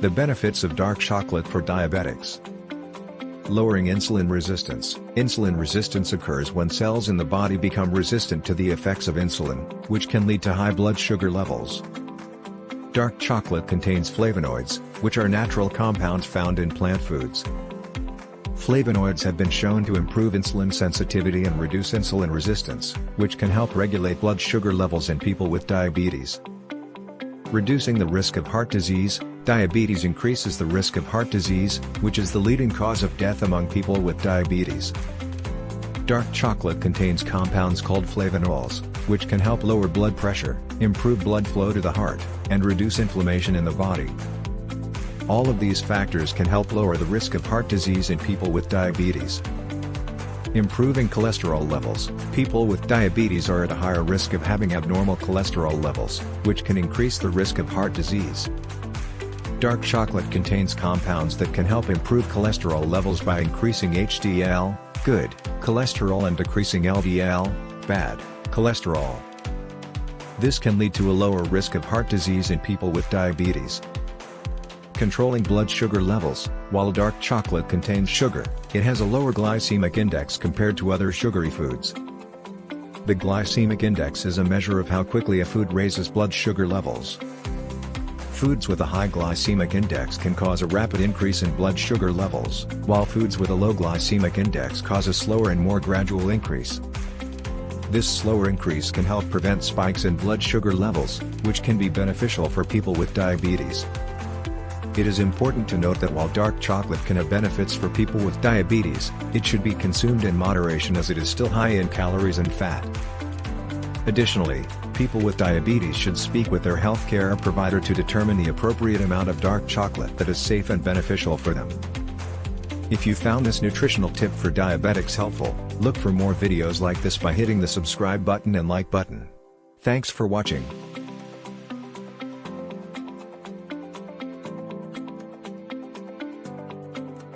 The benefits of dark chocolate for diabetics. Lowering insulin resistance. Insulin resistance occurs when cells in the body become resistant to the effects of insulin, which can lead to high blood sugar levels. Dark chocolate contains flavonoids, which are natural compounds found in plant foods. Flavonoids have been shown to improve insulin sensitivity and reduce insulin resistance, which can help regulate blood sugar levels in people with diabetes. Reducing the risk of heart disease. Diabetes increases the risk of heart disease, which is the leading cause of death among people with diabetes. Dark chocolate contains compounds called flavonols, which can help lower blood pressure, improve blood flow to the heart, and reduce inflammation in the body. All of these factors can help lower the risk of heart disease in people with diabetes. Improving cholesterol levels. People with diabetes are at a higher risk of having abnormal cholesterol levels, which can increase the risk of heart disease. Dark chocolate contains compounds that can help improve cholesterol levels by increasing HDL, good, cholesterol and decreasing LDL, bad, cholesterol. This can lead to a lower risk of heart disease in people with diabetes. Controlling blood sugar levels. While dark chocolate contains sugar, it has a lower glycemic index compared to other sugary foods. The glycemic index is a measure of how quickly a food raises blood sugar levels. Foods with a high glycemic index can cause a rapid increase in blood sugar levels, while foods with a low glycemic index cause a slower and more gradual increase. This slower increase can help prevent spikes in blood sugar levels, which can be beneficial for people with diabetes. It is important to note that while dark chocolate can have benefits for people with diabetes, it should be consumed in moderation as it is still high in calories and fat. Additionally, people with diabetes should speak with their healthcare provider to determine the appropriate amount of dark chocolate that is safe and beneficial for them. If you found this nutritional tip for diabetics helpful, look for more videos like this by hitting the subscribe button and like button. Thanks for watching.